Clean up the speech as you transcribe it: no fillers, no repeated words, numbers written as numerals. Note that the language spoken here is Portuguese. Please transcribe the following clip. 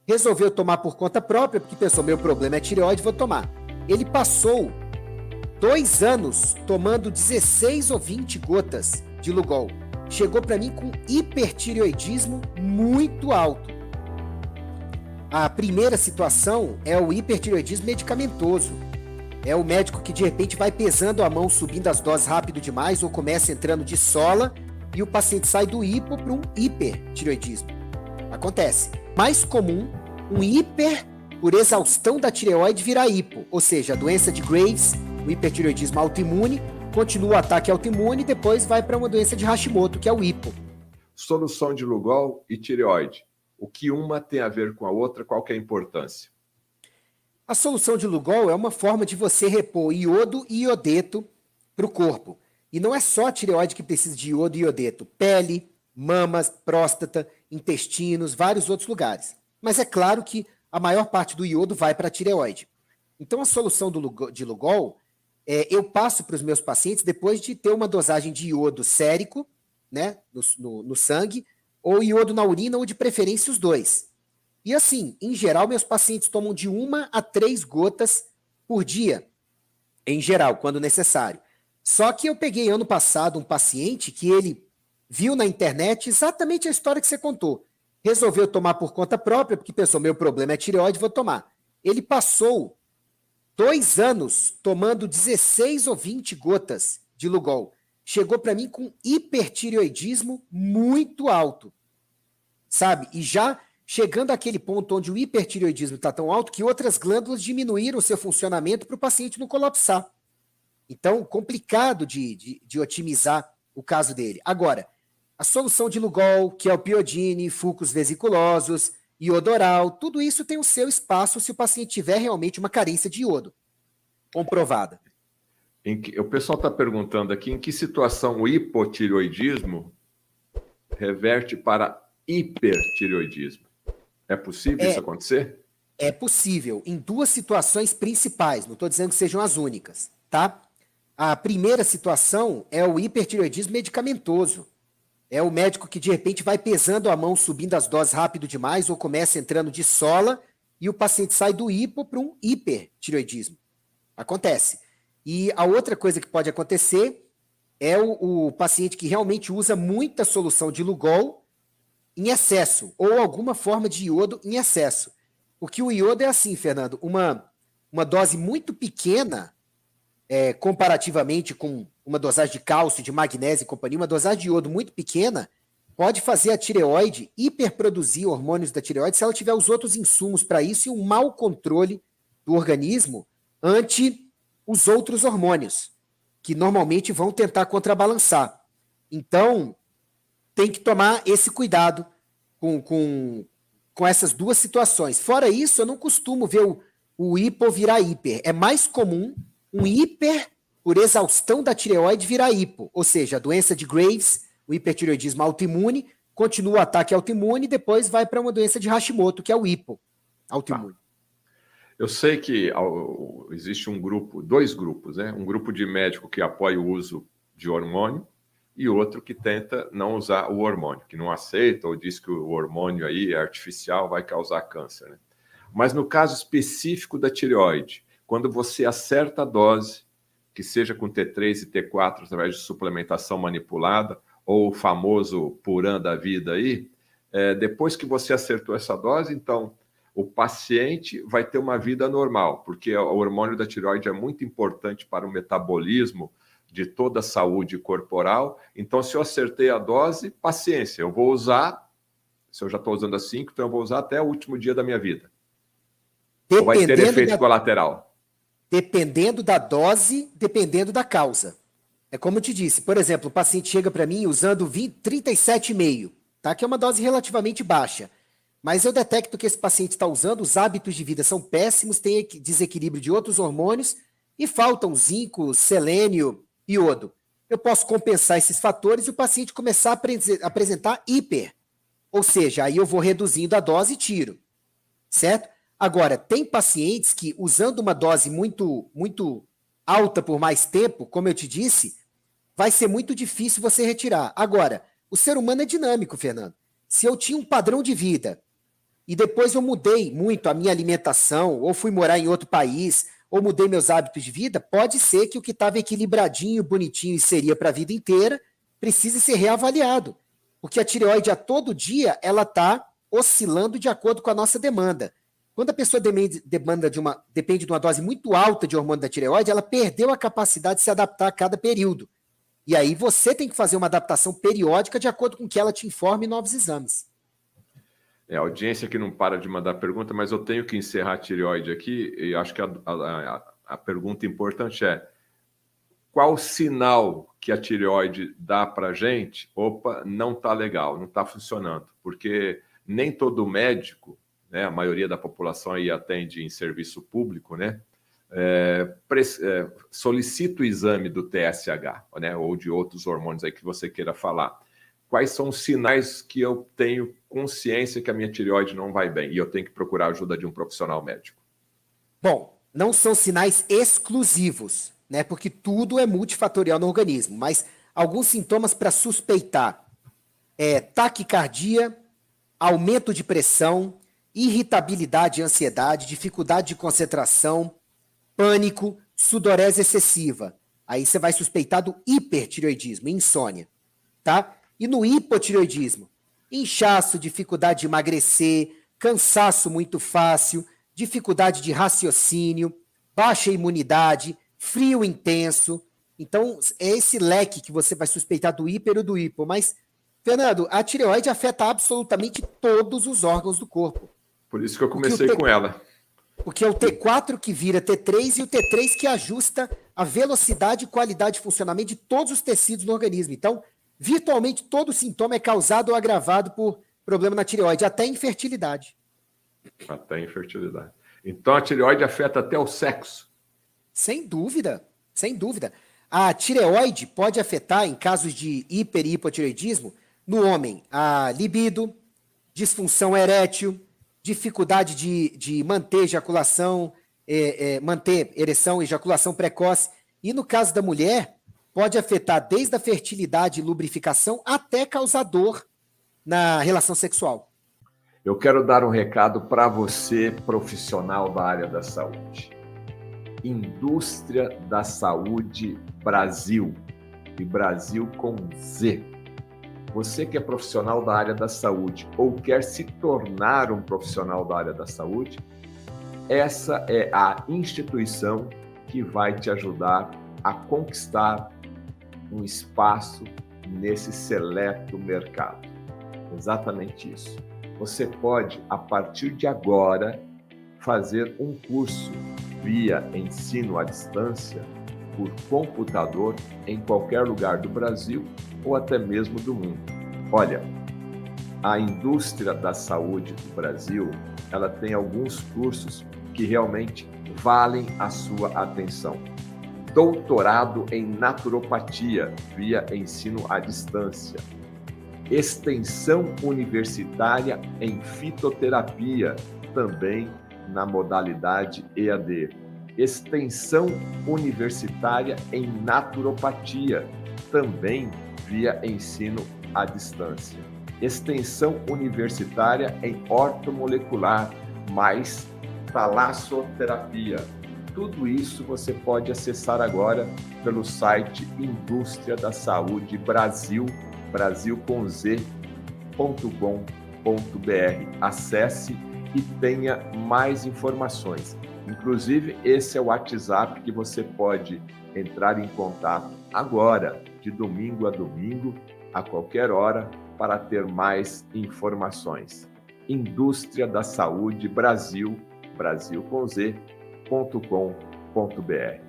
resolveu tomar por conta própria, porque pensou, meu problema é tireoide, vou tomar. Ele passou 2 anos tomando 16 ou 20 gotas de Lugol. Chegou para mim com hipertireoidismo muito alto. A primeira situação é o hipertireoidismo medicamentoso. É o médico que de repente vai pesando a mão, subindo as doses rápido demais, ou começa entrando de sola, e o paciente sai do hipo para um hipertireoidismo. Acontece. Mais comum, um hiper por exaustão da tireoide virar hipo, ou seja, a doença de Graves, o hipertireoidismo autoimune, continua o ataque autoimune e depois vai para uma doença de Hashimoto, que é o hipo. Solução de Lugol e tireoide. O que uma tem a ver com a outra? Qual que é a importância? A solução de Lugol é uma forma de você repor iodo e iodeto para o corpo. E não é só a tireoide que precisa de iodo e iodeto. Pele, mamas, próstata, intestinos, vários outros lugares. Mas é claro que a maior parte do iodo vai para a tireoide. Então a solução de Lugol, eu passo para os meus pacientes depois de ter uma dosagem de iodo sérico, né, no sangue, ou iodo na urina, ou de preferência os dois. E assim, em geral, meus pacientes tomam de 1 a 3 gotas por dia, em geral, quando necessário. Só que eu peguei ano passado um paciente que ele viu na internet exatamente a história que você contou. Resolveu tomar por conta própria, porque pensou, meu problema é tireoide, vou tomar. Ele passou 2 anos tomando 16 ou 20 gotas de Lugol. Chegou para mim com hipertireoidismo muito alto, sabe? E já chegando àquele ponto onde o hipertireoidismo está tão alto que outras glândulas diminuíram o seu funcionamento para o paciente não colapsar. Então, complicado de otimizar o caso dele. Agora, a solução de Lugol, que é o piodine, fulcros vesiculosos, iodo oral, tudo isso tem o seu espaço se o paciente tiver realmente uma carência de iodo comprovada. O pessoal está perguntando aqui em que situação o hipotireoidismo reverte para hipertireoidismo. É possível isso acontecer? É possível, em 2 situações principais, não estou dizendo que sejam as únicas, tá? A primeira situação é o hipertireoidismo medicamentoso. É o médico que de repente vai pesando a mão, subindo as doses rápido demais, ou começa entrando de sola, e o paciente sai do hipo para um hipertireoidismo. Acontece. E a outra coisa que pode acontecer é o paciente que realmente usa muita solução de Lugol em excesso, ou alguma forma de iodo em excesso. Porque o iodo é assim, Fernando, uma dose muito pequena, comparativamente com uma dosagem de cálcio, de magnésio e companhia, uma dosagem de iodo muito pequena, pode fazer a tireoide hiperproduzir hormônios da tireoide se ela tiver os outros insumos para isso e um mau controle do organismo ante os outros hormônios, que normalmente vão tentar contrabalançar. Então, tem que tomar esse cuidado com essas 2 situações. Fora isso, eu não costumo ver o hipo virar hiper. É mais comum um hiper por exaustão da tireoide virar hipo, ou seja, a doença de Graves, o hipertireoidismo autoimune, continua o ataque autoimune e depois vai para uma doença de Hashimoto, que é o hipo autoimune. Eu sei que existe 2 grupos, né? Um grupo de médico que apoia o uso de hormônio e outro que tenta não usar o hormônio, que não aceita ou diz que o hormônio aí é artificial, vai causar câncer, né? Mas no caso específico da tireoide, quando você acerta a dose, que seja com T3 e T4 através de suplementação manipulada, ou o famoso Puran da vida aí, depois que você acertou essa dose, então o paciente vai ter uma vida normal, porque o hormônio da tireoide é muito importante para o metabolismo de toda a saúde corporal. Então, se eu acertei a dose, paciência, eu vou usar, se eu já estou usando as 5, então eu vou usar até o último dia da minha vida. Ou vai ter efeito colateral? Dependendo da dose, dependendo da causa. É como eu te disse, por exemplo, o paciente chega para mim usando 37,5, tá? Que é uma dose relativamente baixa. Mas eu detecto que esse paciente está usando, os hábitos de vida são péssimos, tem desequilíbrio de outros hormônios e faltam zinco, selênio, iodo. Eu posso compensar esses fatores e o paciente começar a apresentar hiper. Ou seja, aí eu vou reduzindo a dose e tiro. Certo? Agora, tem pacientes que, usando uma dose muito, muito alta por mais tempo, como eu te disse, vai ser muito difícil você retirar. Agora, o ser humano é dinâmico, Fernando. Se eu tinha um padrão de vida e depois eu mudei muito a minha alimentação, ou fui morar em outro país, ou mudei meus hábitos de vida, pode ser que o que estava equilibradinho, bonitinho e seria para a vida inteira, precise ser reavaliado. Porque a tireoide, a todo dia, ela está oscilando de acordo com a nossa demanda. Quando a pessoa depende de uma dose muito alta de hormônio da tireoide, ela perdeu a capacidade de se adaptar a cada período. E aí você tem que fazer uma adaptação periódica de acordo com que ela te informe novos exames. A audiência que não para de mandar pergunta, mas eu tenho que encerrar a tireoide aqui, e acho que a pergunta importante é: qual sinal que a tireoide dá para a gente? Opa, não está legal, não está funcionando, porque nem todo médico, né, a maioria da população aí atende em serviço público, né, solicita o exame do TSH, né, ou de outros hormônios aí que você queira falar. Quais são os sinais que eu tenho consciência que a minha tireoide não vai bem e eu tenho que procurar a ajuda de um profissional médico? Bom, não são sinais exclusivos, né? Porque tudo é multifatorial no organismo, mas alguns sintomas para suspeitar taquicardia, aumento de pressão, irritabilidade e ansiedade, dificuldade de concentração, pânico, sudorese excessiva. Aí você vai suspeitar do hipertireoidismo, insônia, tá? E no hipotireoidismo, inchaço, dificuldade de emagrecer, cansaço muito fácil, dificuldade de raciocínio, baixa imunidade, frio intenso. Então, é esse leque que você vai suspeitar do hiper ou do hipo. Mas, Fernando, a tireoide afeta absolutamente todos os órgãos do corpo. Por isso que eu comecei com ela. Porque é o T4 que vira T3 e o T3 que ajusta a velocidade e qualidade de funcionamento de todos os tecidos no organismo. Então, virtualmente todo sintoma é causado ou agravado por problema na tireoide, até infertilidade. Até infertilidade. Então a tireoide afeta até o sexo? Sem dúvida, sem dúvida. A tireoide pode afetar, em casos de hiper e hipotireoidismo, no homem, a libido, disfunção erétil, dificuldade de manter ejaculação, manter ereção, ejaculação precoce. E no caso da mulher, pode afetar desde a fertilidade e lubrificação até causar dor na relação sexual. Eu quero dar um recado para você, profissional da área da saúde. Indústria da Saúde Brasil, e Brasil com Z. Você que é profissional da área da saúde ou quer se tornar um profissional da área da saúde, essa é a instituição que vai te ajudar a conquistar um espaço nesse seleto mercado. Exatamente isso. Você pode, a partir de agora, fazer um curso via ensino à distância por computador em qualquer lugar do Brasil ou até mesmo do mundo. Olha, a indústria da saúde do Brasil, ela tem alguns cursos que realmente valem a sua atenção. Doutorado em naturopatia via ensino à distância. Extensão universitária em fitoterapia, também na modalidade EAD. Extensão universitária em naturopatia, também via ensino à distância. Extensão universitária em ortomolecular, mais talassoterapia. Tudo isso você pode acessar agora pelo site Indústria da Saúde Brasil, brasilcomz.com.br. Acesse e tenha mais informações. Inclusive, esse é o WhatsApp que você pode entrar em contato agora, de domingo a domingo, a qualquer hora, para ter mais informações. Indústria da Saúde Brasil, brasilcomz.com.br.